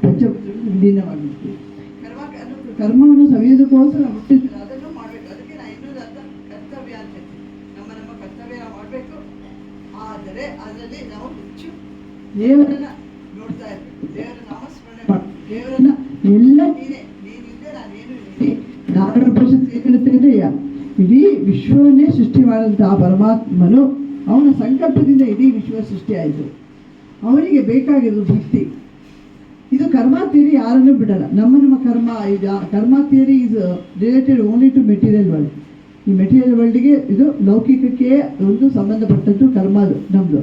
ಪಂಚಭೂತಗಳು ವಿಲೀನವಾಗಿತ್ತು. ಕರ್ಮವನ್ನು ಸವಿಯೋದಕ್ಕೋಸ್ಕರ ಹುಟ್ಟಿದ್ರು, ಅದನ್ನು ಮಾಡಬೇಕು. ಅದಕ್ಕೆ ನಾನು ಇನ್ನೊಂದು ಅರ್ಥ ಕರ್ತವ್ಯ ಅಂತ ನಮ್ಮ ಕರ್ತವ್ಯ ಮಾಡಬೇಕು. ಆದರೆ ಅದರಲ್ಲಿ ನಾವು ಹೆಚ್ಚು ದೇವರನ್ನ ನೋಡ್ತಾ ಇರ್ಬೇಕು, ದೇವರ ನಾಮಸ್ಮರಣೆ ಮಾಡಬೇಕು, ದೇವರನ್ನ ಎಲ್ಲ ನೀನಿದ್ದೆ ನಾನೇನು ಇದ್ದೀನಿ. ನಾರಾಯಣ ಉಪನಿಷತ್ತು ಏನು ಹೇಳ್ತೇನೆ, ಇಡೀ ವಿಶ್ವವನ್ನೇ ಸೃಷ್ಟಿ ಮಾಡಿದಂತಹ ಪರಮಾತ್ಮನು ಅವನ ಸಂಕಲ್ಪದಿಂದ ಇಡೀ ವಿಶ್ವ ಸೃಷ್ಟಿ ಆಯಿತು. ಅವನಿಗೆ ಬೇಕಾಗಿರೋದು ಭಕ್ತಿ. ಇದು ಕರ್ಮ ಥಿಯರಿ ಯಾರನ್ನೂ ಬಿಡಲ್ಲ. ನಮ್ಮ karma theory is related only to material world. ಈ ಮೆಟೀರಿಯಲ್ ವರ್ಲ್ಡ್ಗೆ ಇದು ಲೌಕಿಕಕ್ಕೆ ಒಂದು ಸಂಬಂಧಪಟ್ಟದ್ದು ಕರ್ಮ ನಮ್ಮದು.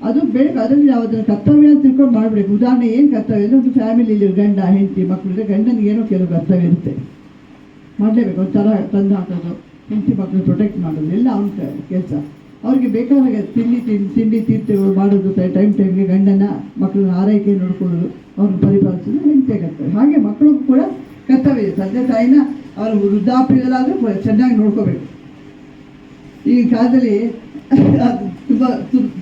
ಅದು ಬೇಕು. ಅದರಲ್ಲಿ ನಾವು ಅದನ್ನು ಕರ್ತವ್ಯ ಅಂತ ತಿಳ್ಕೊಂಡು ಮಾಡಬೇಕು. ಉದಾಹರಣೆ ಏನು ಕರ್ತವ್ಯ ಅಂದರೆ, ಒಂದು ಫ್ಯಾಮಿಲಿಯಲ್ಲಿ ಗಂಡ ಹೆಂಡತಿ ಮಕ್ಕಳಿದ್ರೆ ಗಂಡನಿಗೆ ಏನೋ ಕೆಲವು ಕರ್ತವ್ಯ ಇರುತ್ತೆ, ಮಾಡಲೇಬೇಕು. ಒಂಥರ ತಂದು ಹಾಕೋದು, ಹೆಂಡತಿ ಮಕ್ಕಳು ಪ್ರೊಟೆಕ್ಟ್ ಮಾಡೋದು ಎಲ್ಲ ಅವನ ಕೆಲಸ. ಅವ್ರಿಗೆ ಬೇಕಾದಾಗ ತಿಂಡಿ ತೀರ್ಥಗಳು ಮಾಡೋದು, ಟೈಮ್ಗೆ ಗಂಡನ ಮಕ್ಕಳನ್ನ ಆರೈಕೆ ನೋಡ್ಕೊಳ್ಳೋದು, ಅವ್ರನ್ನ ಪರಿಪಾಲಿಸೋದು ಹೆಂಡತಿಯ ಕರ್ತವ್ಯ. ಹಾಗೆ ಮಕ್ಕಳಿಗೂ ಕೂಡ ಕರ್ತವ್ಯ ಇದೆ. ತಂದೆ ತಾಯಿನ ಅವರು ವೃದ್ಧಾಪ್ಯದಲ್ಲಾದರೂ ಚೆನ್ನಾಗಿ ನೋಡ್ಕೋಬೇಕು. ಈ ಕಾಲದಲ್ಲಿ ಅದು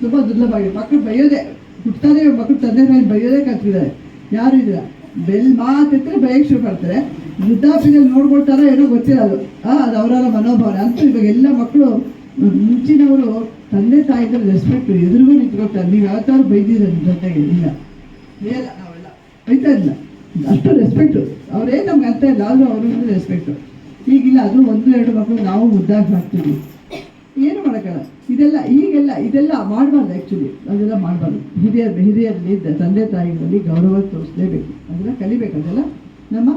ತುಂಬ ದುರ್ಲಭ ಆಗಿದೆ. ಮಕ್ಕಳು ಬೈಯೋದೇ ಹುಟ್ಟಾರೆ, ಮಕ್ಕಳು ತಂದೆ ತಾಯಿ ಬೈಯೋದೇ ಕಲ್ತಿದ್ದಾರೆ. ಯಾರು ಇದಿಲ್ಲ, ಬೆಲ್ ಮಾತಿದ್ರೆ ಬೈಯಕ್ಕೆ ಶುರು ಮಾಡ್ತಾರೆ. ವೃದ್ಧಾಪ್ಯದಲ್ಲಿ ನೋಡ್ಕೊಳ್ತಾರೋ ಏನೋ ಗೊತ್ತಿಲ್ಲ, ಅದು ಅವರವರ ಮನೋಭಾವನೆ ಅಂತೂ. ಇವಾಗ ಎಲ್ಲ ಮಕ್ಕಳು, ಮುಂಚಿನವರು ತಂದೆ ತಾಯಿಗಳ ರೆಸ್ಪೆಕ್ಟು ಎದುರಿಗೂ ನಿಂತ್ಕೊಳ್ತಾರೆ. ನೀವು ಯಾವತ್ತಾರು ಬೈದಿರ ನಿಮ್ಮ ಜೊತೆಗೆ? ಇಲ್ಲ, ನಾವೆಲ್ಲ ಬೈತಾ ಇಲ್ಲ. ಅಷ್ಟು ರೆಸ್ಪೆಕ್ಟು ಅವರೇ ನಮ್ಗೆ ಅರ್ಥ ಇಲ್ಲ, ಆದರೂ ಅವ್ರಿಗೆ ರೆಸ್ಪೆಕ್ಟು. ಈಗಿಲ್ಲ, ಅದು 1-2 ಮಕ್ಕಳು ನಾವು ಮುದ್ದಾಗಿ ಹಾಕ್ತೀವಿ, ಏನು ಮಾಡೋಕ್ಕಲ್ಲ. ಇದೆಲ್ಲ ಮಾಡಬಾರ್ದು. ಆ್ಯಕ್ಚುಲಿ ಅದೆಲ್ಲ ಮಾಡಬಾರ್ದು. ಹಿರಿಯರಲ್ಲಿ ತಂದೆ ತಾಯಿಗಳಲ್ಲಿ ಗೌರವ ತೋರಿಸಲೇಬೇಕು, ಅದೆಲ್ಲ ಕಲಿಬೇಕು. ಅದೆಲ್ಲ ನಮ್ಮ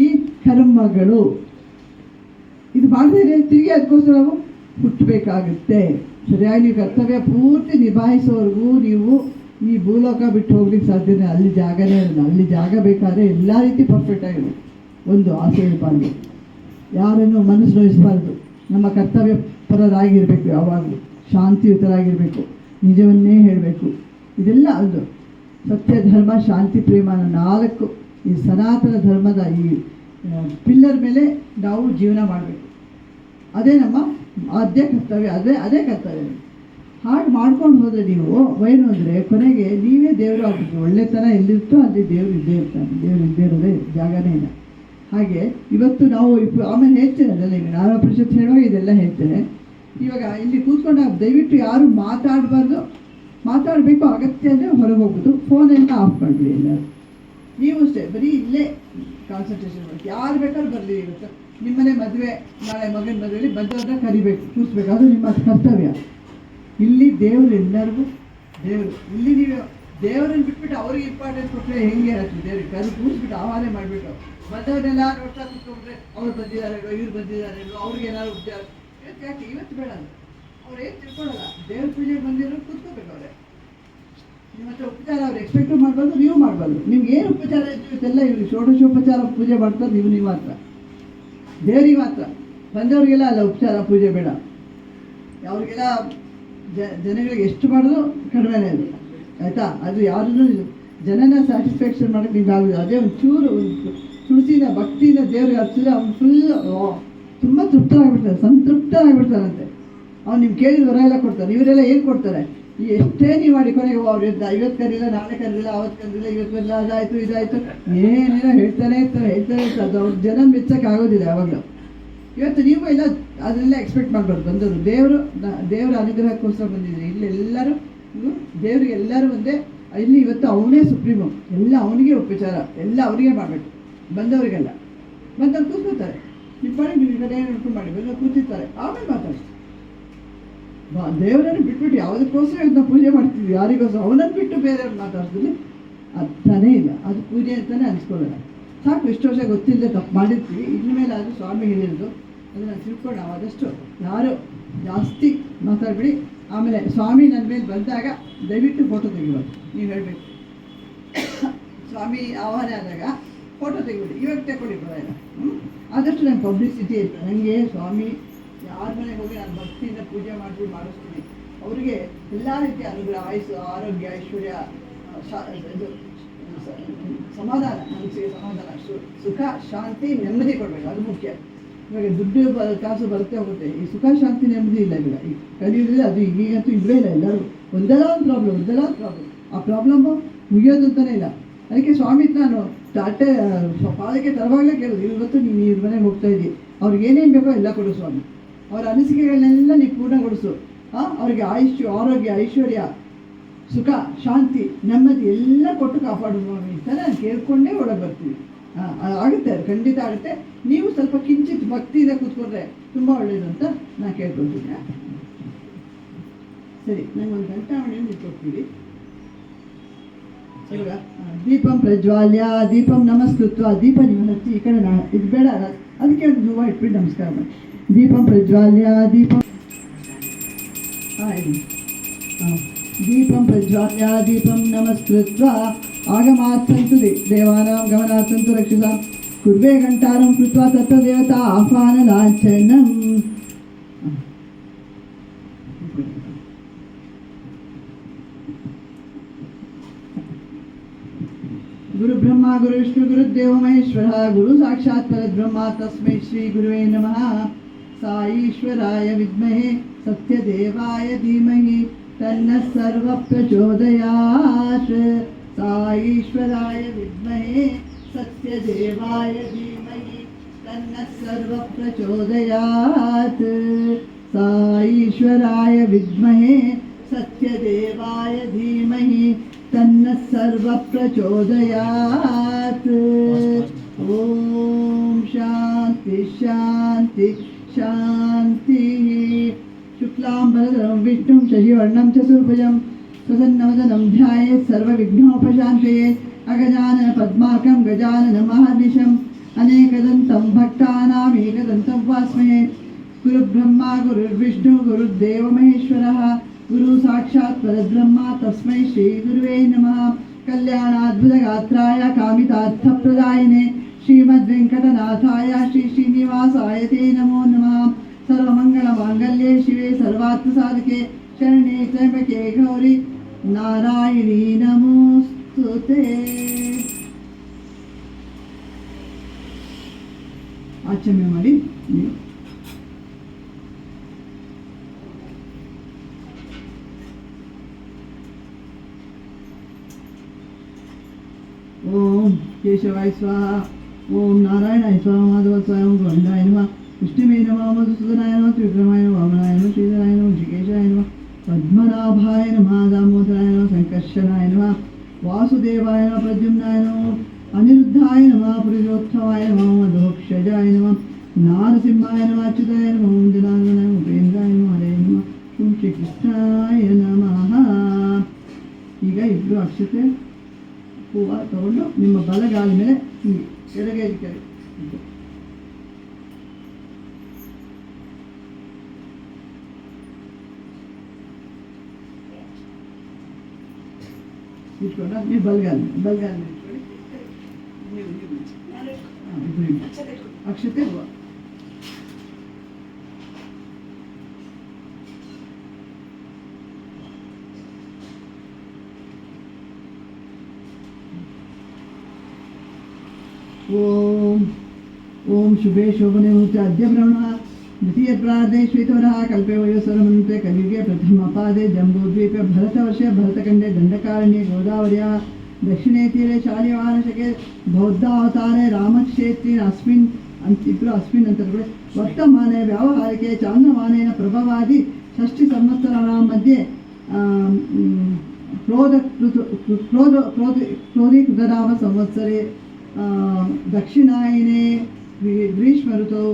ಈ ಕರ್ಮಗಳು. ಇದು ಮಾಡದೇ ತಿರುಗಿ ಅದಕ್ಕೋಸ್ಕರ ನಾವು ಹುಟ್ಟಬೇಕಾಗುತ್ತೆ. ಸರಿಯಾಗಿ ನೀವು ಕರ್ತವ್ಯ ಪೂರ್ತಿ ನಿಭಾಯಿಸೋವರೆಗೂ ನೀವು ಈ ಭೂಲೋಕ ಬಿಟ್ಟು ಹೋಗ್ಲಿಕ್ಕೆ ಸಾಧ್ಯನೇ. ಅಲ್ಲಿ ಜಾಗನೇ ಇರಲ್ಲ. ಅಲ್ಲಿ ಜಾಗ ಬೇಕಾದ್ರೆ ಎಲ್ಲ ರೀತಿ ಪರ್ಫೆಕ್ಟ್ ಆಗಿರಬೇಕು. ಒಂದು ಆಸೆ ಇರಬಾರ್ದು, ಯಾರನ್ನು ಮನಸ್ಸು ನೋಯಿಸಬಾರ್ದು. ನಮ್ಮ ಕರ್ತವ್ಯ ಪರರಾಗಿರಬೇಕು, ಯಾವಾಗಲೂ ಶಾಂತಿಯುತರಾಗಿರಬೇಕು, ನಿಜವನ್ನೇ ಹೇಳಬೇಕು. ಇದೆಲ್ಲ ಅದು ಸತ್ಯ, ಧರ್ಮ, ಶಾಂತಿ, ಪ್ರೇಮ ಅನ್ನೋ 4 ಈ ಸನಾತನ ಧರ್ಮದ ಈ ಪಿಲ್ಲರ್ ಮೇಲೆ ನಾವು ಜೀವನ ಮಾಡಬೇಕು. ಅದೇ ನಮ್ಮ ಆದ್ಯ ಕರ್ತವ್ಯ, ಅದೇ ಕರ್ತವ್ಯ. ಹಾಗೆ ಮಾಡ್ಕೊಂಡು ಹೋದರೆ ನೀವು ಏನು ಅಂದರೆ ಕೊನೆಗೆ ನೀವೇ ದೇವರು ಆಗ್ಬೇಕು. ಒಳ್ಳೆತನ ಎಲ್ಲಿರ್ತೋ ಅಲ್ಲಿ ದೇವರು ಇದ್ದೇ ಇರ್ತಾನೆ. ದೇವರು ಇದ್ದೇ ಇರೋದೇ ಜಾಗನೇ ಇಲ್ಲ. ಹಾಗೆ ಇವತ್ತು ನಾವು ಆಮೇಲೆ ಹೇಳ್ತೇನೆ ಅದೆಲ್ಲ. ಈಗ ನಾರಾಯಣ ಉಪನಿಷತ್ತು ಹೇಳುವಾಗ ಇದೆಲ್ಲ ಹೇಳ್ತೇನೆ. ಇವಾಗ ಇಲ್ಲಿ ಕೂತ್ಕೊಂಡಾಗ ದಯವಿಟ್ಟು ಯಾರು ಮಾತಾಡಬೇಕು. ಅಗತ್ಯ ಅಂದರೆ ಹೊರಗೆ ಹೋಗ್ಬೋದು, ಫೋನೆಲ್ಲ ಆಫ್ ಮಾಡಿಬಿಡಿ. ಎಲ್ಲರೂ ನೀವು ಅಷ್ಟೇ ಬರೀ ಇಲ್ಲೇ ಕಾನ್ಸಂಟ್ರೇಷನ್ ಮಾಡಿ. ಯಾರು ಬೇಕಾದ್ರೂ ಬರಲಿ. ಇವತ್ತು ನಿಮ್ಮನೆ ಮದುವೆ, ನಾಳೆ ಮಗನ ಮದುವೆಯಲ್ಲಿ ಬಂದವ್ರನ್ನ ಕರಿಬೇಕು, ಕೂರಿಸ್ಬೇಕು. ಅದು ನಿಮ್ಮ ಕರ್ತವ್ಯ. ಇಲ್ಲಿ ದೇವರು ಎಲ್ಲರಿಗೂ ದೇವರು. ಇಲ್ಲಿ ನೀವು ದೇವರನ್ನು ಬಿಟ್ಬಿಟ್ಟು ಅವ್ರಿಗೆ ಇಂಪಾರ್ಟೆನ್ಸ್ ಕೊಟ್ಟರೆ ಹೆಂಗೆ ಆಗ್ತದೆ? ದೇವ್ರಿಗೆ ಕರು ಕೂರಿಸ್ಬಿಟ್ಟು ಆಹ್ವಾನ ಮಾಡಿಬಿಟ್ಟು ಬಂದವರೆಲ್ಲ ನೋಡ್ತಾ ಕೂತ್ಕೊಂಡ್ರೆ ಅವ್ರು ಬಂದಿದ್ದಾರೇನೋ, ಇವ್ರು ಬಂದಿದ್ದಾರೇನೋ, ಅವ್ರಿಗೆ ಏನಾದ್ರು ಉಪಚಾರ ಯಾಕೆ ಇವತ್ತು ಬೇಡ ಅಂದ್ರೆ ಅವ್ರು ಏನು ತಿಳ್ಕೊಳ್ಳಲ್ಲ. ದೇವ್ರ ಪೂಜೆಗೆ ಬಂದಿರೋ ಕೂತ್ಕೋಬೇಕು. ಅವರೇ ನಿಮ್ಮ ಹತ್ರ ಉಪಚಾರ ಅವ್ರು ಎಕ್ಸ್ಪೆಕ್ಟು ಮಾಡಬಾರ್ದು, ನೀವು ಮಾಡಬಾರ್ದು. ನಿಮ್ಗೆ ಏನು ಉಪಚಾರ ಇರ್ತೀವತ್ತೆಲ್ಲ ಇವ್ರಿಗೆ ಷೋಡಶೋಪಚಾರ ಪೂಜೆ ಮಾಡ್ತಾರೆ. ನೀವು ಮಾತ್ರ ದೇವರಿಗೆ ಮಾತ್ರ. ಬಂದವ್ರಿಗೆಲ್ಲ ಅಲ್ಲ ಉಪಚಾರ ಪೂಜೆ ಬೇಡ. ಅವ್ರಿಗೆಲ್ಲ ಜನಗಳಿಗೆ ಎಷ್ಟು ಮಾಡೋದು ಕಡಿಮೆನೇ ಅದು, ಆಯಿತಾ? ಅದು ಯಾರನ್ನೂ ಜನನ ಸ್ಯಾಟಿಸ್ಫ್ಯಾಕ್ಷನ್ ಮಾಡೋಕ್ಕೆ ನಿಮ್ಗೆ ಆಗೋದು. ಅದೇ ಒಂದು ತುಳಸಿನ ಭಕ್ತಿಯಿಂದ ದೇವ್ರಿಗೆ ಹಚ್ಚಿದ್ರೆ ಅವ್ನು ಫುಲ್ ತುಂಬ ಸಂತೃಪ್ತರಾಗಿಬಿಡ್ತಾರಂತೆ. ಅವ್ನು ನಿಮ್ಗೆ ಕೇಳಿದ ವರ ಎಲ್ಲ ಕೊಡ್ತಾರೆ. ಇವರೆಲ್ಲ ಏನು ಕೊಡ್ತಾರೆ? ಎಷ್ಟೇ ನೀವು ಮಾಡಿ ಕೊನೆಗೆ ಅವ್ರು 50 ಕರೀಲ್ಲ, ನಾಳೆ ಕರೀಲ್ಲ, ಅವತ್ತು ಕರೀಲ್ಲ, ಇವತ್ತು ಕರೀಲ್ಲ, ಅದಾಯಿತು ಇದಾಯಿತು ಏನೇನೋ ಹೇಳ್ತಾನೆ ಇರ್ತಾರೆ. ಅದು ಅವ್ರ ಜನ ಮೆಚ್ಚಕ್ಕೆ ಆಗೋದಿಲ್ಲ ಯಾವಾಗಲೂ. ಇವತ್ತು ನೀವು ಎಲ್ಲ ಅದನ್ನೆಲ್ಲ ಎಕ್ಸ್ಪೆಕ್ಟ್ ಮಾಡಬಾರ್ದು. ಬಂದವರು ದೇವರ ಅನುಗ್ರಹಕ್ಕೋಸ್ಕರ ಬಂದಿದ್ದೀರಿ. ಇಲ್ಲಿ ಎಲ್ಲರೂ ದೇವರಿಗೆ ಎಲ್ಲರೂ ಒಂದೇ. ಇಲ್ಲಿ ಇವತ್ತು ಅವನೇ ಸುಪ್ರೀಮು. ಎಲ್ಲ ಅವನಿಗೆ ಉಪಚಾರ, ಎಲ್ಲ ಅವರಿಗೆ ಮಾಡಬೇಕು. ಬಂದವರಿಗೆಲ್ಲ ಬಂದವ್ರು ಕೂತ್ಕೋತಾರೆ. ನಿಮ್ಮ ಮಾಡಿ ನೀವು ಈಗ ಏನು ನೋಡ್ಕೊಂಡು ಮಾಡಿ ಬಂದು ಕೂತಿರ್ತಾರೆ. ಆಮೇಲೆ ಮಾತಾಡ್ತಾರೆ. ದೇವರನ್ನು ಬಿಟ್ಬಿಟ್ಟು ಯಾವುದಕ್ಕೋಸ್ಕರ ನಾವು ಪೂಜೆ ಮಾಡ್ತಿದ್ವಿ, ಯಾರಿಗೋಸ್ಕರ ಅವನನ್ನು ಬಿಟ್ಟು ಬೇರೆಯವ್ರು ಮಾತಾಡ್ತಿದ್ವಿ, ಅರ್ಥನೇ ಇಲ್ಲ. ಅದು ಪೂಜೆ ಅಂತಲೇ ಅನಿಸ್ಕೊಳ್ಳೋಣ. ಸಾಕು, ಇಷ್ಟು ವರ್ಷ ಗೊತ್ತಿಲ್ಲದೆ ತಪ್ಪು ಮಾಡಿರ್ತೀವಿ. ಇನ್ಮೇಲೆ ಅದು ಸ್ವಾಮಿ ಹೇಳಿರೋದು ಅದನ್ನು ತಿಳ್ಕೊಂಡು ನಾವು ಆದಷ್ಟು ಯಾರು ಜಾಸ್ತಿ ಮಾತಾಡ್ಬಿಡಿ. ಆಮೇಲೆ ಸ್ವಾಮಿ ನನ್ನ ಮೇಲೆ ಬಂದಾಗ ದಯವಿಟ್ಟು ಫೋಟೋ ತೆಗಿಬಾರ್ದು. ನೀವು ಹೇಳಬೇಕು, ಸ್ವಾಮಿ ಆಹ್ವಾನ ಆದಾಗ ಫೋಟೋ ತೆಗಿಬಿಡಿ. ಇವಾಗ ತಗೊಳ್ಳಿ ಬರೋಲ್ಲ. ಆದಷ್ಟು ನಂಗೆ ಪಬ್ಲಿಸಿಟಿ ಇರ್ತದೆ. ನನಗೆ ಸ್ವಾಮಿ ಯಾರ ಮನೆಗೆ ಹೋಗಿ ನಾನು ಭಕ್ತಿಯಿಂದ ಪೂಜೆ ಮಾಡಿಬಿಟ್ಟು ಮಾಡಿಸ್ತೀನಿ. ಅವರಿಗೆ ಎಲ್ಲ ರೀತಿಯ ಅನುಗ್ರಹ, ಆಯುಸ್ಸು, ಆರೋಗ್ಯ, ಐಶ್ವರ್ಯ, ಸಮಾಧಾನ, ಮನಸ್ಸಿಗೆ ಸಮಾಧಾನ, ಸುಖ, ಶಾಂತಿ, ನೆಮ್ಮದಿ ಕೊಡಬೇಕು. ಅದು ಮುಖ್ಯ. ಇವಾಗ ದುಡ್ಡು ಕಾಸು ಬರುತ್ತೆ ಹೋಗುತ್ತೆ. ಈ ಸುಖ, ಶಾಂತಿ, ನೆಮ್ಮದಿ ಇಲ್ಲ. ಈಗ ಈ ಕಲಿಯುವುದಿಲ್ಲ. ಅದು ಈಗಂತೂ ಇಲ್ಲವೇ ಇಲ್ಲ. ಎಲ್ಲರೂ ಒಂದೆಲ್ಲ ಒಂದು ಪ್ರಾಬ್ಲಮ್. ಆ ಪ್ರಾಬ್ಲಮ್ಮು ಮುಗಿಯೋದು ಅಂತಲೇ ಇಲ್ಲ. ಅದಕ್ಕೆ ಸ್ವಾಮಿ ನಾನು ತಟ್ಟೆ ಪಾದಕ್ಕೆ ತರುವಾಗಲೇ ಕೇಳಿದ್ರು, ಇವತ್ತು ನೀನು ಇವ್ರ ಮನೆಗೆ ಹೋಗ್ತಾ ಇದ್ದೀವಿ, ಅವ್ರಿಗೆ ಏನೇನು ಬೇಕೋ ಎಲ್ಲ ಕೊಡು ಸ್ವಾಮಿ, ಅವರ ಅನಿಸಿಕೆಗಳನ್ನೆಲ್ಲ ನೀವು ಪೂರ್ಣಗೊಳಿಸು, ಅವ್ರಿಗೆ ಆಯುಷ್ಯ, ಆರೋಗ್ಯ, ಐಶ್ವರ್ಯ, ಸುಖ, ಶಾಂತಿ, ನೆಮ್ಮದಿ ಎಲ್ಲ ಕೊಟ್ಟು ಕಾಪಾಡು ಸ್ವಾಮಿ ಅಂತ ನಾನು ಕೇಳ್ಕೊಂಡೇ ಒಳಗೆ ಬರ್ತೀವಿ. ಆಗುತ್ತೆ, ಅದು ಖಂಡಿತ ಆಗುತ್ತೆ. ನೀವು ಸ್ವಲ್ಪ ಕಿಂಚಿತ್ ಭಕ್ತಿಯಿಂದ ಕೂತ್ಕೊಂಡ್ರೆ ತುಂಬ ಒಳ್ಳೆಯದು ಅಂತ ನಾನು ಕೇಳ್ಕೊಳ್ತೀನಿ. ಸರಿ, ನಂಗೊಂದು ಗಂಟಾವಣೆಯನ್ನು ಇಟ್ಕೊಡ್ತೀವಿ. ಇವಾಗ ದೀಪಂ ಪ್ರಜ್ವಾಲ್ಯ ದೀಪಂ ನಮಸ್ಕೃತ್ವ, ದೀಪ ನೀವು ಹಚ್ಚಿ ಈ ಕಡೆ ಇದು ಬೇಡ, ಅದಕ್ಕೆ ಒಂದು ಹೂವು ಇಟ್ಬಿಟ್ಟು ನಮಸ್ಕಾರ ಮಾಡಿ. ದೀಪಂ ಪ್ರಜ್ವಾಲ್ಯ ದೀಪಂ ದೀಪಂ ಪ್ರಜ್ವಾಲ್ಯ ದೀಪಂ ನಮಸ್ಕೃತ್ವ ಆಗಮಾತ್ ಸಂತು ದೇವಾನಾಂ ಗಮನಾತ್ ಸಂತು ರಕ್ಷಿತಾಂ ಕುರ್ವೇ ಘಂಟಾರಂ ಕೃತ್ವಾ ತತ್ವದೇವತಾ ಆಹ್ವಾನ ಲಾಂಛನಂ. ಗುರು ಬ್ರಹ್ಮ ಗುರು ವಿಷ್ಣು ಗುರುದೇವ ಮಹೇಶ್ವರ ಗುರು ಸಾಕ್ಷಾತ್ ಪರಬ್ರಹ್ಮ ತಸ್ಮೈ ಶ್ರೀ ಗುರುವೇ ನಮಃ. ಸಾಯೀಶ್ವರಾಯ ವಿದ್ಮಹೇ ಸತ್ಯದೇವಾಯ ಧೀಮಹಿ ತನ್ನಃ ಸರ್ವ ಪ್ರಚೋದಯಾತ್. ಸಾಯೀಶ್ವರಾಯ ವಿದ್ಮಹೇ ಸತ್ಯದೇವಾಯ ಧೀಮಹಿ ತನ್ನಃ ಸರ್ವ ಪ್ರಚೋದಯಾತ್. ಸಾಯೀಶ್ವರಾಯ ವಿದ್ಮಹೇ ಸತ್ಯದೇವಾಯ ಧೀಮಹಿ ತನ್ನಃ ಸರ್ವ ಪ್ರಚೋದಯಾತ್. ಓಂ ಶಾಂತಿ ಶಾಂತಿ ಶಾಂತಿ. ಶುಕ್ಲಾಂಬರಧರಂ ವಿಷ್ಣುಂ ಶಶಿವರ್ಣಂ ಚತುರ್ಭುಜಂ ಪ್ರಸನ್ನವದನಂ ಧ್ಯಾಯೇತ್ ಸರ್ವವಿಘ್ನೋಪಶಾಂತಯೇ. ಅಗಜಾನನ ಪದ್ಮಾರ್ಕಂ ಗಜಾನನ ಮಹರ್ನಿಶಂ ಅನೇಕದಂತಂ ಭಕ್ತಾನಾಂ ಏಕದಂತಂ ಉಪಾಸ್ಮಹೇ. ಗುರುಬ್ರಹ್ಮ ಗುರುರ್ವಿಷ್ಣು ಗುರುರ್ದೇವ ಮಹೇಶ್ವರಃ ಗುರು ಸಾಕ್ಷಾತ್ ಪರಬ್ರಹ್ಮ ತಸ್ಮೈ ಶ್ರೀ ಗುರುವೇ ನಮಃ. ಕಲ್ಯಾಣಾದ್ಭುತಗಾತ್ರಾಯ ಕಾಮಿತಾರ್ಥಪ್ರದಾಯಿನೇ ಶ್ರೀಮದ್ವೆಂಕಟನಾಥಾಯ ಶ್ರೀ ಶ್ರೀನಿವಾಸಾಯ ತೇ ನಮೋ ನಮಃ. ಸರ್ವಮಂಗಳಮಾಂಗಲ್ಯೆ ಶಿವೆ ಸರ್ವಾರ್ಥಸಾಧಕೆ ಶರಣ್ಯೆ ತ್ರ್ಯಂಬಕೆ ಗೌರಿ ನಾರಾಯಣಿ ನಮೋಸ್ತುತೇ. ಆಚರಣೆ ಮಾಡಿ. ಓಂ ಕೇಶವಾಯ ಸ್ವಾಹ, ಓಂ ನಾರಾಯಣಾಯ ಸ್ವಾಹ, ಮಾಧವ ಸ್ವಾಹ, ಗೋವಿಂದಾಯ ನಮಃ, ವಿಷ್ಣುವೇ ನಮಃ, ಮಧುಸೂದನಾಯ ನಮಃ, ತ್ರಿವಿಕ್ರಮಾಯ ನಮಃ, ವಾಮನಾಯ ನಮಃ, ಶ್ರೀಧರಾಯ ನಮಃ, ಶ್ರೀಕೇಶಾಯ ನಮಃ, ಪದ್ಮನಾಭಾಯ ನಮಃ, ದಾಮೋದರಾಯ ನಮಃ, ಸಂಕರ್ಷಣಾಯ ನಮಃ, ವಾಸುದೇವಾಯ ನಮಃ, ಪ್ರದ್ಯುಮ್ನಾಯ ನಮಃ, ಅನಿರುದ್ಧಾಯ ನಮಃ, ಪುರುಷೋತ್ತಮಾಯ ನಮಃ, ಮಧೋಕ್ಷಜಾಯ ನಮಃ, ನಾರಸಿಂಹಾಯ ನಮಃ, ಅಚ್ಯುತಾಯ ನಮಃ, ಜನಾರ್ದನಾಯ ನಮಃ, ಉಪೇಂದ್ರಾಯ ನಮಃ, ಹರೇ ನಮಃ, ಓಂ ಶ್ರೀಕೃಷ್ಣಾಯ ನಮಃ. ಈಗ ಇಬ್ಬರು ಅಕ್ಷತೆ ಹೂವು ತಗೊಂಡು ನಿಮ್ಮ ಬಲಗಾಲ ಮೇಲೆ ಹಿಂಗೆ ಕೆಳಗೆ ಕೆಳಗೆ ಇಟ್ಕೊಂಡ ನೀವು ಬಲಗಾಲ ಮೇಲೆ ಇಟ್ಕೊಳ್ಳಿ. ನೀವು ಅಕ್ಷತೆ ಹೂವು. ಓಂ ಓಂ ಶುಭೇ ಶೋಭನೆ ಮುಹೂರ್ತೆ ಅದ್ಯ ಬ್ರಹ್ಮ ದ್ವಿತೀಯ ಪ್ರಾರ್ಧೆ ಶ್ವೇತವರಃ ಕಲ್ಪೆ ವಯೋಸರಮಂತೆ ಕಲಿಯುಗೆ ಪ್ರಥಮ ಪಾದೆ ಜಂಬೂದ್ವೀಪೆ ಭರತವರ್ಷೆ ಭರತಖಂಡೆ ದಂಡಕಾರಣ್ಯೆ ಗೋದಾವರ್ಯಾः ದಕ್ಷಿಣೇ ತೀರೆ ಶಾಲಿವಾನಶಕೆ ಬೌದ್ಧಾವತಾರೆ ರಾಮಕ್ಷೇತ್ರೇಣ ಅಸ್ಮಿನ್ ಇಬ್ಬರು ಅಸ್ಮಿನ್ ಅಂತ ವರ್ತಮಾನೆ ವ್ಯಾವಹಾರಿಕೆ ಚಾಂದ್ರಮಾನೇನ ಪ್ರಭವಾದಿ ಷಷ್ಠಿ ಸಂವತ್ಸರಾಣಾಂ ಮಧ್ಯೆ ಕ್ರೋಧೀಕೃತನಾಮ ಸಂವತ್ಸರೆ ದಕ್ಷಿಣಾಯನೆ ಗ್ರೀಷ್ಮ ಋತೌ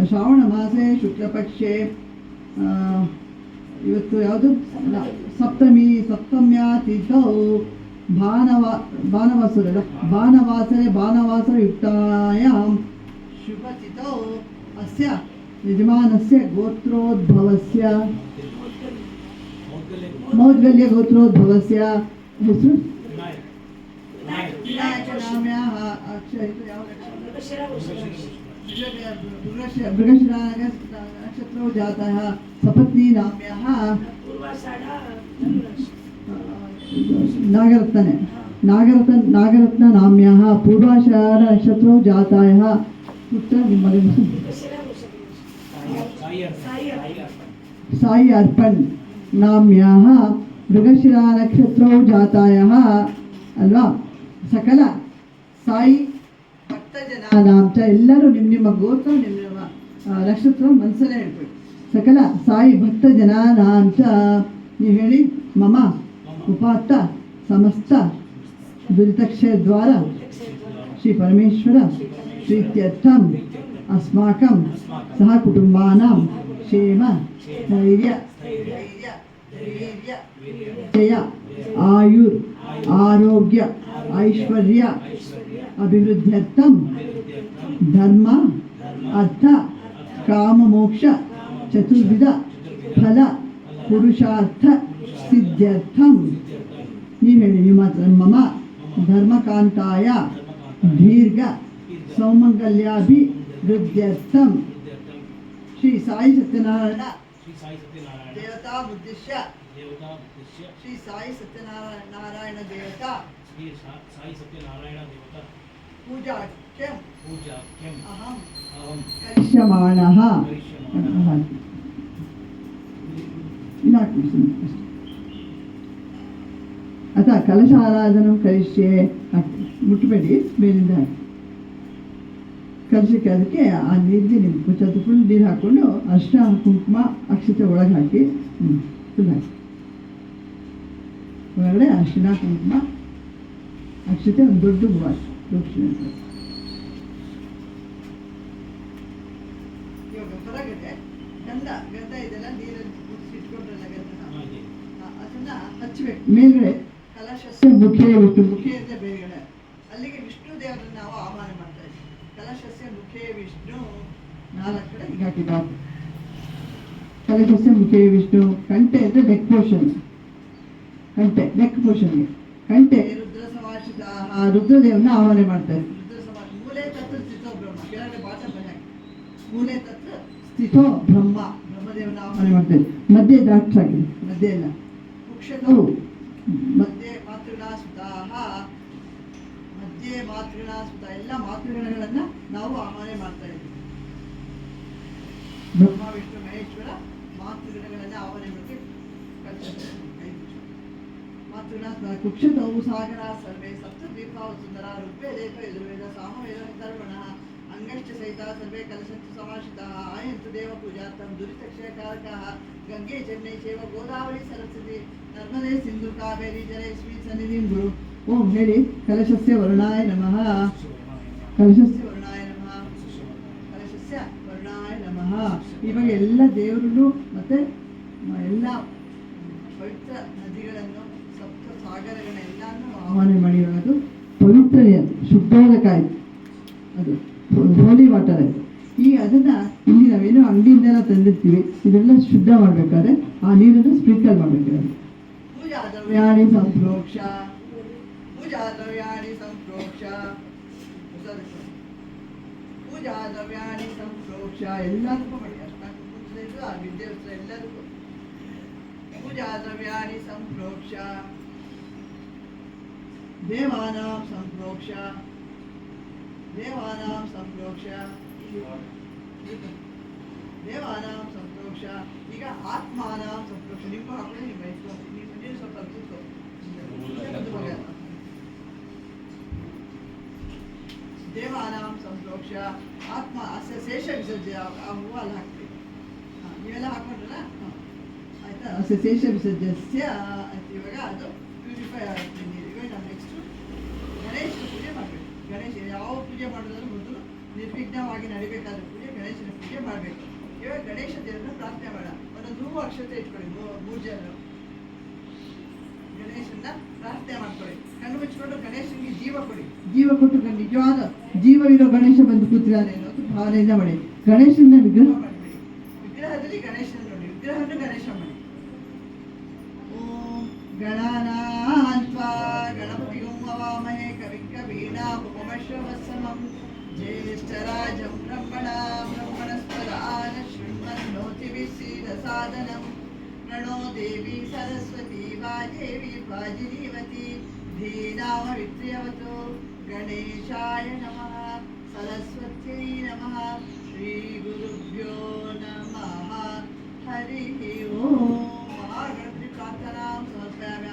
ಶ್ರಾವಣ ಮಾಸೆ ಶುಕ್ಲಪಕ್ಷೆ ಇವತ್ತು ಯಾವುದು ಸಪ್ತಮ್ಯಾ ತಿಥೌ ಭಾನವಾಸರಯುಕ್ತಾಯಾಂ ಶುಭತಿಥೌ ಅಸ್ಯ ಯಜಮಾನಸ್ಯ ಗೋತ್ರೋದ್ಭವಸ್ಯ ಮೌದ್ಗಲ್ಯ ಗೋತ್ರೋದ್ಭವಸ್ಯ ಹೆಸರು ವಿನಾಯಕನಾಮ್ಯಾಹ ಮೃಗಶಿರಾ ನಕ್ಷತ್ರೋ ಜಾತಃ ಸಪತ್ನಿ ನಾಮ್ಯಾಹ ನಾಗರತ್ನ ನಾಮ್ಯಾಹ ಪೂರ್ವಾಷಾಢ ನಕ್ಷತ್ರೋ ಜಾತಾಯಃ ಪುತ್ರ ನಿಮ್ಮ ಸಾಯಿ ಅರ್ಪಣ್ ನಾಮ್ಯಾಹ ಮೃಗಶಿರಾ ನಕ್ಷತ್ರೋ ಜಾತಾಯಃ ಅಲ್ವಾ? ಸಕಲ ಸಾಯಿ ಭಕ್ತ ಜನ ಅಂತ ಎಲ್ಲರೂ ನಿಮ್ಮ ಗೋತ್ರ ನಿಮ್ಮ ನಕ್ಷತ್ರ ಮನಸ್ಸಲ್ಲೇ ಹೇಳ್ಬೇಕು. ಸಕಲ ಸಾಯಿ ಭಕ್ತ ಜನಾನ ಅಂತ ನೀವು ಹೇಳಿ. ಮಮ ಉಪಾತ್ತ ಸಮಸ್ತ ದುರಿತಕ್ಷಯ ದ್ವಾರ ಶ್ರೀ ಪರಮೇಶ್ವರ ಪ್ರೀತ್ಯರ್ಥಂ ಅಸ್ಮಾಕಂ ಸಹ ಕುಟುಂಬಾನಾಂ ಕ್ಷೇಮ ಸ್ಥೈರ್ಯ ಜಯ ಆಯುರ್ ಆರೋಗ್ಯ ಐಶ್ವರ್ಯ ಅಭಿವೃದ್ಧ್ಯರ್ಥಂ ಧರ್ಮ ಅರ್ಥ ಕಾಮ ಮೋಕ್ಷ ಚತುರ್ವಿಧ ಫಲ ಪುರುಷಾರ್ಥ ಸಿದ್ಧ್ಯರ್ಥಂ. ನೀವು ಹೇಳಿ ನೀವು ಮಾತ್ರ. ಮಮ ಧರ್ಮಕಾಂತಾಯ ದೀರ್ಘ ಸೌಮಂಗಲ್ಯಾಭಿವೃದ್ಧ್ಯರ್ಥಂ ಶ್ರೀ ಸಾಯಿ ಸತ್ಯನಾರಾಯಣ ದೇವತಾ ಉದ್ದೇಶ್ಯ ಶ್ರೀ ಸಾಯಿ ಸತ್ಯನಾರಾಯಣ ದೇವತಾ ಪೂಜಾಖ್ಯಂ ಅಹಂ ಕರಿಷ್ಯಮಾಣಃ ಅಥವಾ ಕಲಶ ಆರಾಧನೆ ಕಲಿಸೆ ಮುಟ್ಟಬೇಡಿ, ಮೇಲಿಂದ ಹಾಕಿ ಕಲಸಕ್ಕೆ. ಅದಕ್ಕೆ ಆ ನೀರಿಗೆ ನಿಮ್ಗೆ ಕುಚ್ಚತ್ತು ಫುಲ್ ನೀರು ಹಾಕ್ಕೊಂಡು ಅಷ್ಟ ಕುಂಕುಮ ಅಕ್ಷತೆ ಒಳಗೆ ಹಾಕಿ ಫುಲ್ ಹಾಕಿ ಒಳಗಡೆ ಅರಿಶಿನ ಕುಂಕುಮ ಅಕ್ಷತೆ ಒಂದು ದೊಡ್ಡ ಹೂವು ಇವಾಗ ಹೊರಗಡೆ ಗಂಧ ಇದೆಲ್ಲ ನೀರಲ್ಲಿ ಇಟ್ಕೊಂಡ್ರಲ್ಲ ಗಂಧನ ಅದನ್ನ ಹಚ್ಚಬೇಕು ಮೇಲ್ಗಡೆ. ಕಲಶಸ್ಯ ಮುಖೇ ವಿಷ್ಣು, ಮುಖೇ ಅಂದರೆ ಬೇರೆಗಡೆ. ಅಲ್ಲಿಗೆ ವಿಷ್ಣು ದೇವರನ್ನು ನಾವು ಆಹ್ವಾನ ಮಾಡ್ತಾ ಇದ್ದೀವಿ. ಕಲಶಸ್ಯ ಮುಖೇ ವಿಷ್ಣು 4 ಕಡೆ ಈಗ ಹಾಕಿದ್ದಾರೆ. ಕಲಶಸ್ಯ ಮುಖೇ ವಿಷ್ಣು. ಕಂಟೆ ಅಂದರೆ ನೆಕ್ ಪೋರ್ಷನ್, ಕಂಟೆ ನೆಕ್ ಪೋರ್ಷನ್ಗೆ ಕಂಟೆ. ರುದ್ರ ಸಮಾಶ್ರಿತ ರುದ್ರದೇವರನ್ನ ಆಹ್ವಾನ ಮಾಡ್ತಾರೆ. ರುದ್ರ ಸಮಾಜ ಮೂಲೆ ತತ್ವ ಸ್ಥಿತೋ ಬ್ರಹ್ಮ, ಕೆಳಗಡೆ ಬಾಟ ಬನ್ನಿ. ಮೂಲೆ ತತ್ವ ಸ್ಥಿತೋ ಬ್ರಹ್ಮ, ಬ್ರಹ್ಮದೇವನ ಆಹ್ವಾನ ಮಾಡ್ತಾರೆ. ಮಧ್ಯೆ ದಾಟ್ ಹಾಕಿ, ಮಧ್ಯೆ ಎಲ್ಲ ಮುಕ್ಷತವು ಮಧ್ಯೆ ಮಾತೃಗಣಾಸ್ಪೃತಾಹ, ಮಧ್ಯೆ ಮಾತೃಗಣಾಸ್ಪೃತ ಎಲ್ಲ ಮಾತೃಗಣಗಳನ್ನು ನಾವು ಆಹ್ವಾನ ಮಾಡ್ತಾ ಇದ್ದೀವಿ. ಬ್ರಹ್ಮ ವಿಷ್ಣು ಮಹೇಶ್ವರ ಮಾತೃಗಣಗಳನ್ನು ಆಹ್ವಾನ ಮಾಡ್ತೀವಿ. ಮಾತೃಗಣ ಕುಕ್ಷತವು ಸಾಗರ ಸರ್ವೇ ಸಪ್ತದ್ವೀಪಾವ ಸುಂದರ ಋಗ್ವೇದೇಕ ಯಜುರ್ವೇದ ಸಾಮವೇದ ಧರ್ಮಣ ಅಂಗಶ್ಚ ಸಹಿತ ಸರ್ವೇ ಕಲಶಂತು ಸಮಾಶ್ರಿತಾಃ ಆಯಂತು ದೇವ ಪೂಜಾರ್ಥಂ ದುರಿತಕ್ಷಯಕಾರಕಃ ಗಂಗೆ ಚೆನ್ನೈ ಚೈವ ಗೋದಾವರಿ ಸರಸ್ವತಿ ನರ್ಮದೆ ಸಿಂಧು ಕಾವೇರಿ ಜಲಯಸ್ಮಿನ್ ಸನ್ನಿಧಿಂ ಗುರು. ಓಂ ಹೇಳಿ. ಕಲಶಸ್ಯ ವರುಣಾಯ ನಮಃ, ಕಲಶಸ್ಯ ವರುಣಾಯ ನಮಃ, ಕಲಶಸ್ಯ ವರುಣಾಯ ನಮಃ. ಇವಾಗ ಎಲ್ಲ ದೇವರನ್ನು ಮತ್ತೆ ಎಲ್ಲ ಪವಿತ್ರ ನದಿಗಳನ್ನು ಸಪ್ತ ಸಾಗರಗಳನ್ನೆಲ್ಲನೂ ಆಹ್ವಾನ ಮಾಡಿರೋದು ಪವಿತ್ರ ಶುದ್ಧೋದಕ ಆಯಿತು. ಅದು ಹೋಲಿ ವಾಟರ್ ಆಯಿತು. ಈಗ ಅದನ್ನು ಇಲ್ಲಿ ನಾವೇನು ಅಂಗಡಿಯಿಂದೆಲ್ಲ ತಂದಿರ್ತೀವಿ, ಇದೆಲ್ಲ ಶುದ್ಧ ಮಾಡಬೇಕಾದ್ರೆ ಆ ನೀರನ್ನು ಸ್ಪ್ರಿಂಕಲ್ ಮಾಡಬೇಕಾದ್ರೆ ಪೂಜಾ ದ್ರವ್ಯಾಣಿ ಸಂಪ್ರೋಕ್ಷ, ಪೂಜಾ ದ್ರವ್ಯಾಣಿ ಸಂಪ್ರೋಕ್ಷ, ಪೂಜಾ ದ್ರವ್ಯಾಣಿ ಸಂಪ್ರೋಕ್ಷ ಎಲ್ಲದಕ್ಕೂ ಮಾಡಿ. ಅಷ್ಟು ಆ ವಿದ್ಯಾವಸ್ತ್ರ ಎಲ್ಲದಕ್ಕೂ ಪೂಜಾ ದ್ರವ್ಯಾಣಿ ಸಂಪ್ರೋಕ್ಷ ದೇವಾನಾಂ ಸಂಪ್ರೋಕ್ಷ, ದೇವಾನಾಂ ಸಂಪ್ರೋಕ್ಷ, ದೇವಾನಾಂ ಸಂಪ್ರೋಕ್ಷ. ಈಗ ಆತ್ಮಾನಾಂ ಸಂಪ್ರೋಕ್ಷ. ನಿಮ್ಮ ಹಾಕೊಂಡು ನಿಮ್ಮ ಇಟ್ಕೊಂಡು ನೀವು ಸ್ವಲ್ಪ ಕೂತ್ಕೊ. ದೇವಾನಾಂ ಸಂಪ್ರೋಕ್ಷ ಆತ್ಮ ಅಸ್ಯ ಶೇಷ ವಿಸರ್ಜೆ. ಆ ಹೂವು ಅಲ್ಲಿ ಹಾಕ್ತೀವಿ. ನೀವೆಲ್ಲ ಹಾಕೊಂಡ್ರಲ್ಲ, ಆಯ್ತಾ? ಅಸ್ಯ ಶೇಷ ವಿಸರ್ಜಸ್ಯ ಅಂತ. ಇವಾಗ ಅದು ಪ್ಯೂರಿಫೈ ಆಗ್ತೀನಿ. ಇವಾಗ ನಾವು ನೆಕ್ಸ್ಟು ಗಣೇಶನ ಪೂಜೆ ಮಾಡಬೇಕು. ಗಣೇಶ ಯಾವ ಪೂಜೆ ಮಾಡೋದಾದ್ರೂ ಮೊದಲು ನಿರ್ವಿಘ್ನವಾಗಿ ನಡಿಬೇಕಾದ್ರೆ ಪೂಜೆ ಗಣೇಶನ ಪೂಜೆ ಮಾಡಬೇಕು. ಇವಾಗ ಗಣೇಶ ದೇವರನ್ನ ಪ್ರಾರ್ಥನೆ ಮಾಡ. ಒಂದೊಂದು ಹೂವು ಅಕ್ಷತೆ ಇಟ್ಕೊಳ್ಳಿ. 3 ಜನ ಗಣೇಶನ ಪ್ರಾರ್ಥನೆ ಮಾಡ್ಕೊಳ್ಳಿ. ಕಣ್ಣು ಮುಚ್ಚಿಕೊಂಡು ಗಣೇಶನಿಗೆ ಜೀವ ಕೊಡಿ. ಜೀವ ಕೊಟ್ಟು ನಿಜವಾದ ಜೀವವಿರೋ ಗಣೇಶ ಬಂದು ಕೂತಿದ್ದಾನೆ ಅನ್ನೋದು ಭಾವನೆಯಿಂದ ಮಾಡಿ. ಗಣೇಶನ ವಿಗ್ರಹ ಮಾಡಬೇಡಿ. ವಿಗ್ರಹದಲ್ಲಿ ಗಣೇಶನ ನೋಡಿ, ವಿಗ್ರಹವನ್ನು ಗಣೇಶ ಮಾಡಿ. ಓಂ ಗಣಾನಾನ್ವಾ ಗಣಪತಿಂ ಹವಾಮಹೇ ಕವಿಂ ಕವೀನಾಮುಪಮಶ್ರವಸ್ಸಮಂ ಜ್ಯೇಷ್ಠರಾಜಂ ಬ್ರಹ್ಮಣಸ್ಪದಾನ ಶೃಣ್ವನ್ನೋತಿಭಿಃ ಸೀದಸಾದನಂ प्रणो देवी सरस्वती वाजेवी वाजिनीवती धीनामवित्र्यवतो गणेशाय नमः सरस्वत्यै नमः श्रीगुरुभ्यो नमः हरिः ओम्। महागणपति प्रार्थनां समर्पयामि।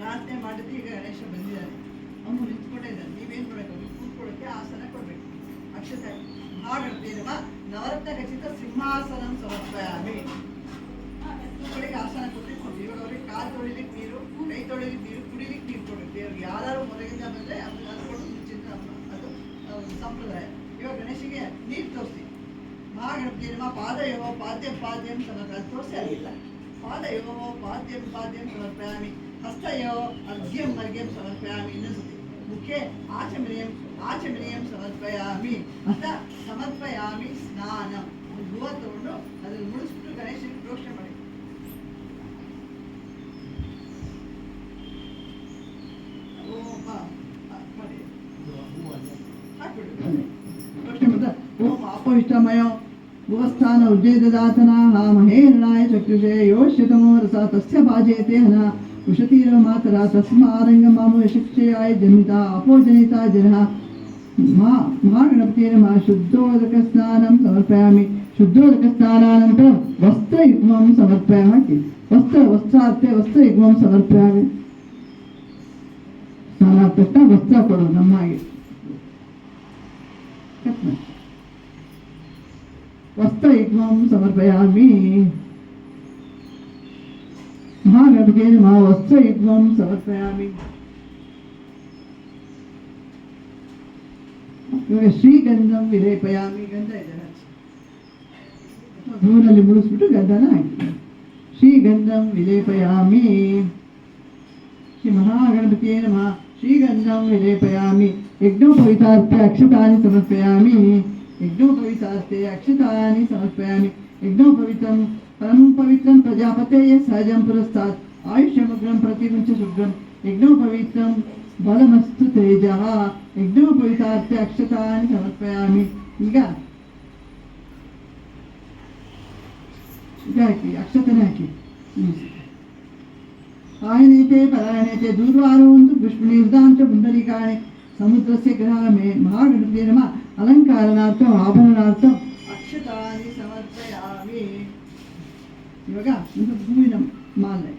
ಪ್ರಾರ್ಥನೆ ಮಾಡಿದ್ರೆ ಈಗ ಗಣೇಶ ಬಂದಿದ್ದಾರೆ, ಅವನು ನಿಂತ್ಕೊಂಡೇ ಇದ್ದಾನೆ. ನೀವೇನು ಮಾಡಬೇಕು, ಕೂತ್ಕೊಳ್ಳೋಕ್ಕೆ ಆಸನ ಕೊಡಬೇಕು. ಅಕ್ಷತೆ ಮಹಾಗಣಪತಿ ನಮಃ ನವರತ್ನ ಖಚಿತ ಸಿಂಹಾಸನ ಸಮರ್ಪಯಾಮಿ. ಕೂತ್ಕೊಳ್ಳಿಕ್ಕೆ ಆಸನ ಕೊಟ್ಟು ಇವಾಗ ಅವ್ರಿಗೆ ಕಾಲು ತೊಳಿಲಿಕ್ಕೆ ನೀರು, ಕೈ ತೊಳಿಲಿಕ್ಕೆ ನೀರು, ಕುಡಿಲಿಕ್ಕೆ ನೀರು ಕೊಡಬೇಕು. ದೇವ್ರಿಗೆ ಯಾರು ಹೊರಗಿಂದ ಬಂದರೆ ಅದು ಕೊಡೋದು ಮುಂಚಿನ ಅದು ಸಂಪ್ರದಾಯ. ಇವಾಗ ಗಣೇಶಿಗೆ ನೀರು ತೋರಿಸಿ. ಮಹಾಗಣಪತಿ ನಮಃ ಪಾದಯೋಗೋ ಪಾದ್ಯಂ ಪಾದ್ಯಂ ಸಮರ್ಪಯ ತೋರಿಸಿ ಆಗಿಲ್ಲ. ಪಾದಯೋಗೋ ಪಾದ್ಯಂ ಪಾದ್ಯಂ ಸಮರ್ಪಯಾಮಿ. ಹಸ್ತಯೋ ಅರ್ಘ್ಯಂ ಅರ್ಘ್ಯಂ ಸಮರ್ಪಯಾಮಿ. ಇನ್ನೊಂದ್ಸತಿ ಮುಖೆ ಆಚಮನೀಯಂ ಆಚಮನೀಯಂ ಸಮರ್ಪಯಾಮಿ ಅಂತ ಸಮರ್ಪಯಾಮಿ. ಸ್ನಾನ ಹೂವು ತಗೊಂಡು ಅದ್ರಲ್ಲಿ ಮುಡಿಸ್ಬಿಟ್ಟು ಗಣೇಶನಿಗೆ ಪ್ರೋಕ್ಷಣೆ ಮಾಡಿ. ಓಂ ಅಪವಿಷ್ಟಮಯ ಭುವಸ್ಥಾನ ಉಜ್ಜೇದಾತನಾಹ ಮಹೇರಣಾಯ ಚಕ್ಷುಷೇ ಯೋಷ್ಯತಮೋ ರಸ ತಸ್ಯ ಭಾಜಯತೆ ಹನ ಉಷತೀರ ಮಾತರ ತಸ್ಮಾರಂಗ ಮಾಮು ಯಶಕ್ಷಯಾಯ ಜನಿತ ಅಪೋಜನಿತ ಜನಃ. ಮಹಾಗಣಪತಿಯ ನಮಃ ಶುದ್ಧೋದಕ ಸ್ನಾನಂ ಸಮರ್ಪಯಾಮಿ. ಶುದ್ಧೋದಕ ಸ್ನಾನಾನಂತರಂ ವಸ್ತ್ರಯುಗ್ಮಂ ಸಮರ್ಪಯಾಮಿ. ವಸ್ತ್ರಾರ್ಥ ವಸ್ತ್ರಯುಗ್ಮಂ ಸಮರ್ಪಯಾಮಿ. ಸ್ನಾನ ಆದ ತಕ್ಷಣ ವಸ್ತ್ರ ಕೊಡೋದು ನಮ್ಮ ಹಾಗೆ. ವಸ್ತ್ರಯುಗ್ಮಂ ಸಮರ್ಪಯಾಮಿ. ಮಹಾಗಣಪತಿಯ ನಮಃ ವಸ್ತ್ರಯುಗ್ಮಂ ಸಮರ್ಪಯಾಮಿ. ಇವಾಗ ಶ್ರೀಗಂಧಂ ವಿಲೇಪಯಾಮಿ. ಗಂಧ ಇದೆ ಹೂವಿನಲ್ಲಿ ಮುಡಿಸ್ಬಿಟ್ಟು ಗಂಧನ ಹಾಕಿ ಶ್ರೀಗಂಧಂ ವಿಲೇಪಯಾಮಿ. ಶ್ರೀ ಮಹಾಗಣಪತಿಯೇ ನಮಃ ಶ್ರೀಗಂಧಂ ವಿಲೇಪಯಾಮಿ. ಯಜ್ಞೋಪವಿತಾರ್ಥ ಅಕ್ಷತಾನಿ ಸಮರ್ಪಯಾಮಿ. ಯಜ್ಞೋಪವಿತಾರ್ಥ ಅಕ್ಷತಾನಿ ಸಮರ್ಪಯಾಮಿ. ಯಜ್ಞೋಪವಿತಂ ಪರಂ ಪವಿತ್ರಂ ಪ್ರಜಾಪತೇಯ ಸಹಜಂ ಪುರಸ್ತಾತ್ ಆಯುಷ್ಯಮಗ್ರಂ ಪ್ರತಿಗುಂಚ ಶುಭ್ರಂ. ಯಜ್ಞೋಪವಿತ್ರಂ ಬಲಮಸ್ತು ತೇಜ. ಯಜ್ಞೋಪವಿತಾರ್ಥ ಅಕ್ಷತಾನಿ ಸಮರ್ಪಯಾಮಿ. ಈಗ ಹಾಕಿ ಅಕ್ಷತನೇ ಹಾಕಿ. ಆಯನೇತೆ ಪರಾಯಣೇತೆ ದೂರ್ವಾರವಂತು ಪುಷ್ಪನಿರ್ದಾಂತ ಪುಂಡರೀಕಾಣೆ ಸಮುದ್ರಸ್ಯ ಗ್ರಹಮೇ. ಮಹಾಗಣಪತಿಯ ನಮಃ ಅಲಂಕಾರನಾರ್ಥಂ ಆಭರಣಾರ್ಥಂ ಅಕ್ಷತಾನಿ ಸಮರ್ಪಯಾಮಿ. ಇವಾಗ ಒಂದು ಹೂವಿನ ಮಾಲೆ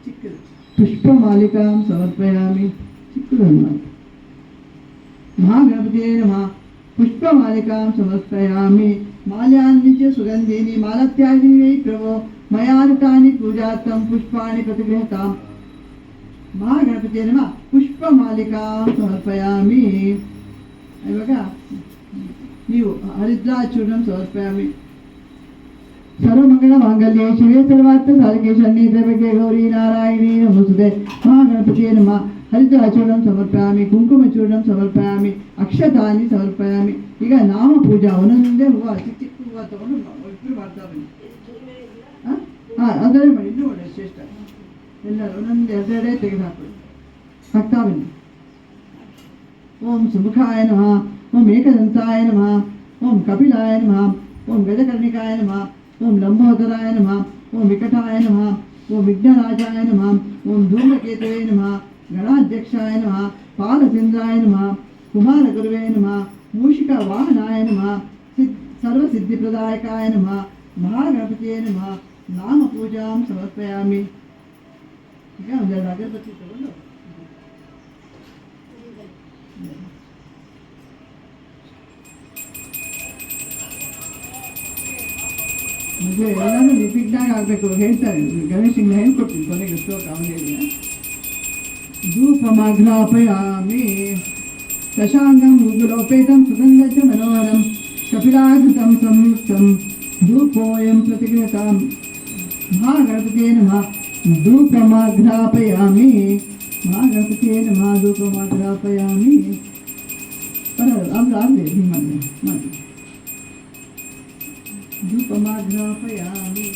ಚಿಕ್ಕದು ಪುಷ್ಪ ಮಾಲಿಕಾಂ ಸಮರ್ಪಯಾಮಿ. ಚಿಕ್ಕದನ್ನು ಮಹಾಗಣಪತಿಯೇ ನಮಃ ಪುಷ್ಪ ಮಾಲಿಕಾಂ ಸಮರ್ಪಯಾಮಿ. ಮಾಲ್ಯಾನ್ನಿಚ ಸುಗಂಧೀನಿ ಮಾಲತ್ಯಾದೀನಿ ಪ್ರಭೋ ಮಯಾರ್ತಾನಿ ಪೂಜಾರ್ಥಂ ಪುಷ್ಪಾಣಿ ಪ್ರತಿಗೃಹತಾಂ. ಮಹಾಗಣಪತಿಯೇ ನಮಃ ಪುಷ್ಪ ಮಾಲಿಕಾಂ ಸಮರ್ಪಯಾಮಿ. ಇವಾಗ ನೀವು ಹರಿದ್ರಾಚೂರ್ಣಂ ಸಮರ್ಪಯಾಮಿ. ಸರ್ವಮಂಗಳ ಮಾಂಗಲ್ಯೆ ಶಿವೇ ಸರ್ವಾರ್ಥ ಸಾಧಕೆ ಶರಣ್ಯೆ ತ್ರ್ಯಂಬಕೆ ಗೌರಿ ನಾರಾಯಣಿ ನಮೋಸ್ತುತೆ. ಮಹಾಗಣಪತಿಯೇ ನಮಃ ಹರಿದ್ರಾಚೂರ್ಣಂ ಸಮರ್ಪಯಾಮಿ. ಕುಂಕುಮಚೂರ್ಣಂ ಸಮರ್ಪಯಾಮಿ. ಅಕ್ಷತಾನಿ ಸಮರ್ಪಯಾಮಿ. ಈಗ ನಾಮ ಪೂಜಾ ಒಂದೊಂದೇ ಹೂವು ಚಿಕ್ಕ ಚಿಕ್ಕ ಹೂವು ತಗೊಂಡು ಇಬ್ಬರು ಮಾಡ್ತಾ ಬನ್ನಿ. ಅದರಲ್ಲಿ ಮಾಡಿ ಇನ್ನೂ ಒಳ್ಳೆ ಶ್ರೇಷ್ಠ. ಎಲ್ಲರೂ ಒಂದೊಂದು ಎರಡೆರಡೇ ತೆಗೆದು ಹಾಕ್ತಾ ಬನ್ನಿ. ಓಂ ಸುಮುಖಾಯ ನಮಃ. ಓಂ ಏಕದಂತಾಯ ನಮಃ. ಓಂ ಕಪಿಲಾಯ ನಮಃ. ಓಂ ಗಜಕರ್ಣಿಕಾಯ ನಮಃ. ಓಂ ಲಂಬೋದರಾಯ ನಮಃ. ಓಂ ವಿಕಟಾಯ ನಮಃ. ಓಂ ವಿಘ್ನರಾಜಾಯ ನಮಃ. ಓಂ ಧೂಮಕೇತವೇ ನಮಃ. ಗಣಾಧ್ಯಕ್ಷಾಯ ನಮಃ. ಪಾಲಚಂದ್ರಾಯ ನಮಃ. ಕುಮಾರಗುರುವೇ ನಮಃ. ಮೂಷಿಕ ವಾಹನಾಯ ನಮಃ. ಸರ್ವಸಿದ್ಧಿಪ್ರದಾಯಕಾಯ ನಮಃ. ಮಹಾಗಣಪತಿಯೇ ನಮಃ. ನಾಮ ಪೂಜಾಂ ಸಮರ್ಪಯಾಮಿ. ಈಗ ಒಂದೆರಡು ಅಗರಬತ್ತಿ ತಗೊಂಡು ಮದುವೆ ಎಲ್ಲರೂ ರಿಪೀಟ್ನಾಗ ಆಗಬೇಕು ಹೇಳ್ತಾರೆ. ಗಣೇಶನ ಹೇಳ್ಕೊಡ್ತೀನಿ ಕೊನೆಗೆ ಶ್ಲೋಕ ಅವನು ಹೇಳಿದ. ಧೂಪಮಾಘ್ರಾಪಯಾಮಿ. ಶಶಾಂಗಂ ಉಗ್ರೋಪೇತಂ ಸುಗಂಧಚ ಮನೋಹರಂ ಕಪಿಲಾಘೃತಂ ಸಂಯುಕ್ತಂ ಧೂಪೋಯಂ ಪ್ರತಿಗೃಹತಾಂ. ಮಹಾಗಣಪತಿಯೇ ನಮಃ ಧೂಪಮಾಘ್ರಾಪಯಾಮಿ. ಮಹಾಗಣಪತಿಯೇ ನಮಃ ಧೂಪಮಾಘ್ರಾಪಯಾಮಿ. ಪರವಾಗಿಲ್ಲ ಅಂದ್ರೆ ಆಗಲಿ ನಿಮ್ಮಲ್ಲಿ ಮಾಡಿ. ಧೂಪಮಾಘ್ರಾಪಯಾಮಿ.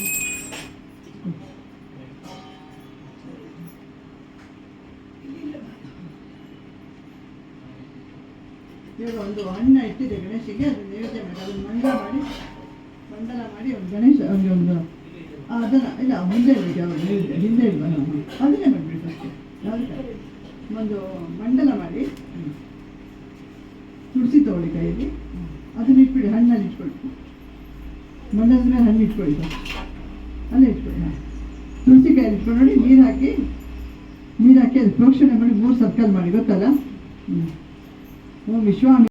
ಇವಾಗ ಒಂದು ಹಣ್ಣು ಇಟ್ಟಿದೆ ಗಣೇಶಿಗೆ, ಅದು ನೈವೇದ್ಯ ಮಾಡಿ ಅದನ್ನು ಮಂಡಲ ಮಾಡಿ ಒಂದು ಗಣೇಶ ಒಂದು ಅದನ್ನು ಇಲ್ಲ ಮುಂದೆ ಇರಬೇಕು. ಯಾವಾಗ ಹಿಂದೆ ಇಲ್ವ ಅದನ್ನೇ ಮಾಡಿಬಿಡಿ ಅಷ್ಟೇ. ಯಾವ್ದು ಒಂದು ಮಂಡಲ ಮಾಡಿ ತುಳಸಿ ತಗೊಳ್ಳಿ ಕೈಯಲ್ಲಿ, ಅದನ್ನ ಇಟ್ಬಿಡಿ. ಹಣ್ಣಲ್ಲಿ ಇಟ್ಕೊಳ್ಳಿ. ಮಂಡಲದ ಮೇಲೆ ಹಣ್ಣು ಇಟ್ಕೊಳ್ಳಿ. ಅಲ್ಲೇ ಇಟ್ಕೊಳ್ಳಿ. ತುಳಸಿ ಕೈಯಲ್ಲಿ ಇಟ್ಕೊಂಡು ನೋಡಿ. ನೀರು ಹಾಕಿ ಅದು ಪ್ರೋಕ್ಷಣೆ ಮಾಡಿ 3 ಸರ್ಕಲ್ ಮಾಡಿ, ಗೊತ್ತಲ್ಲ. ಓಂ ವಿಶ್ವಾಮಿ